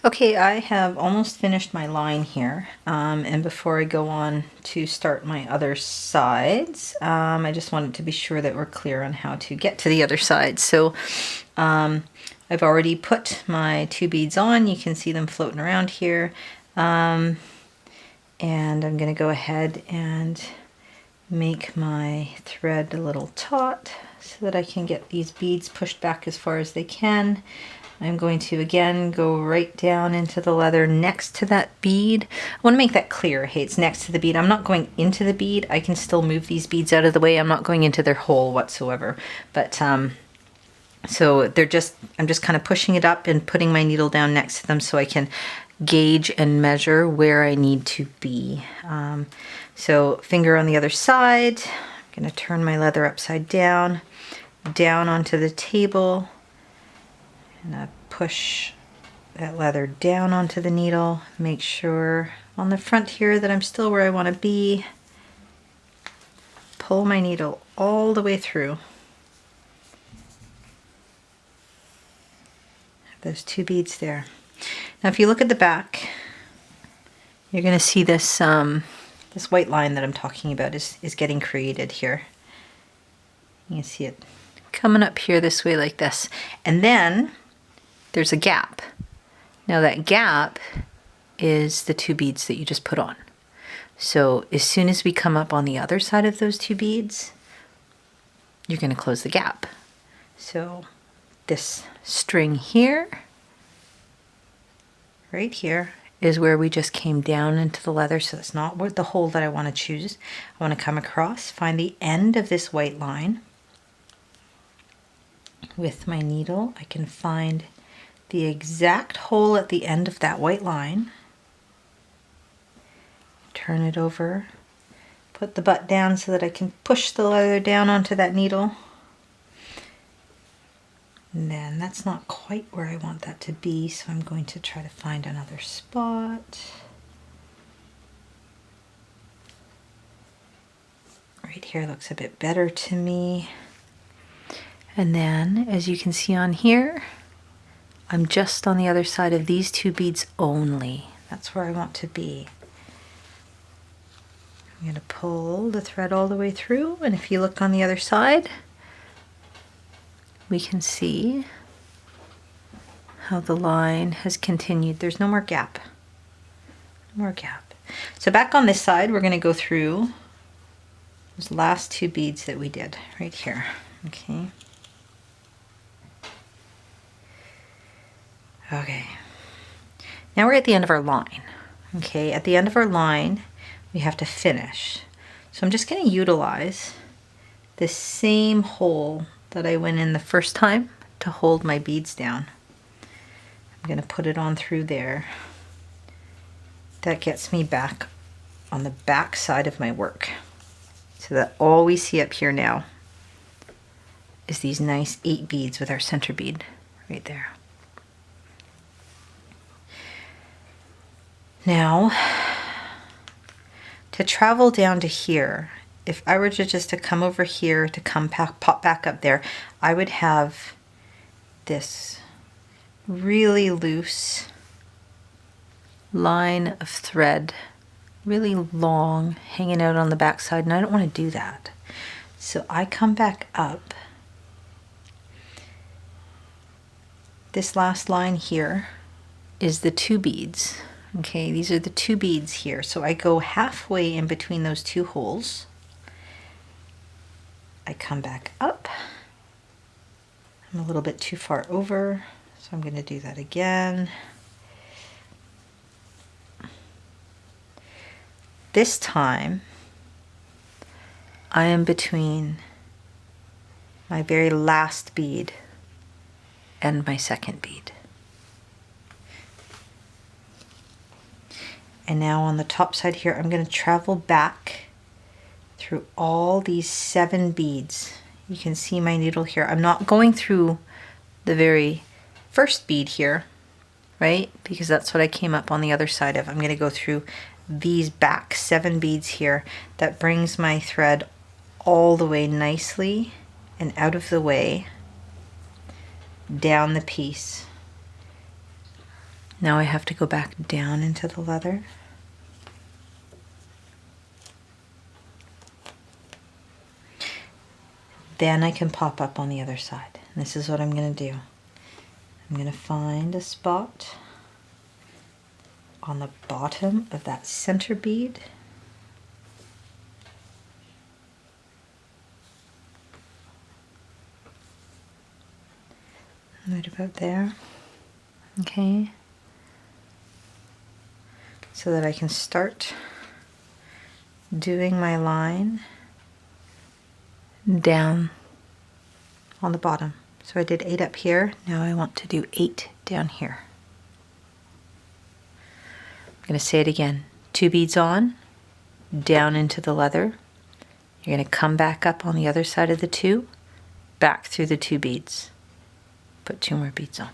Okay, I have almost finished my line here, and before I go on to start my other sides, I just wanted to be sure that we're clear on how to get to the other side. So I've already put my 2 beads on. You can see them floating around here, and I'm going to go ahead and make my thread a little taut so that I can get these beads pushed back as far as they can. I'm going to again go right down into the leather next to that bead. I want to make that clear. Hey, it's next to the bead. I'm not going into the bead. I can still move these beads out of the way. I'm not going into their hole whatsoever. But so they're just, I'm just kind of pushing it up and putting my needle down next to them so I can gauge and measure where I need to be. So finger on the other side. I'm going to turn my leather upside down, down onto the table. And I push that leather down onto the needle, make sure on the front here that I'm still where I want to be. Pull my needle all the way through. Those 2 beads there. Now if you look at the back, you're going to see this this white line that I'm talking about is getting created here. You can see it coming up here this way like this. And then there's a gap. Now that gap is the 2 beads that you just put on. So as soon as we come up on the other side of those 2 beads, you're going to close the gap. So this string here, right here, is where we just came down into the leather. So that's not what the hole that I want to choose. I want to come across, find the end of this white line. With my needle, I can find the exact hole at the end of that white line. Turn it over, put the butt down so that I can push the leather down onto that needle. And then that's not quite where I want that to be, so I'm going to try to find another spot. Right here looks a bit better to me. And then, as you can see on here, I'm just on the other side of these 2 beads only. That's where I want to be. I'm going to pull the thread all the way through, and if you look on the other side, we can see how the line has continued. There's no more gap. No more gap. So back on this side, we're going to go through those last 2 beads that we did right here. Okay. Okay, now we're at the end of our line. Okay, at the end of our line, we have to finish. So I'm just going to utilize this same hole that I went in the first time to hold my beads down. I'm going to put it on through there. That gets me back on the back side of my work. So that all we see up here now is these nice 8 beads with our center bead right there. Now, to travel down to here, if I were to just to come over here to come pop back up there, I would have this really loose line of thread, really long, hanging out on the back side, and I don't want to do that. So I come back up. This last line here is the 2 beads. Okay, these are the 2 beads here. So I go halfway in between those 2 holes. I come back up. I'm a little bit too far over, so I'm going to do that again. This time, I am between my very last bead and my second bead. And now on the top side here, I'm going to travel back through all these 7 beads. You can see my needle here. I'm not going through the very first bead here, right? Because that's what I came up on the other side of. I'm going to go through these back 7 beads here. That brings my thread all the way nicely and out of the way down the piece. Now I have to go back down into the leather. Then I can pop up on the other side. And this is what I'm going to do. I'm going to find a spot on the bottom of that center bead. Right about there. Okay. So that I can start doing my line down on the bottom. So I did 8 up here. Now I want to do 8 down here. I'm going to say it again. 2 beads on, down into the leather. You're going to come back up on the other side of the 2, back through the 2 beads. Put 2 more beads on.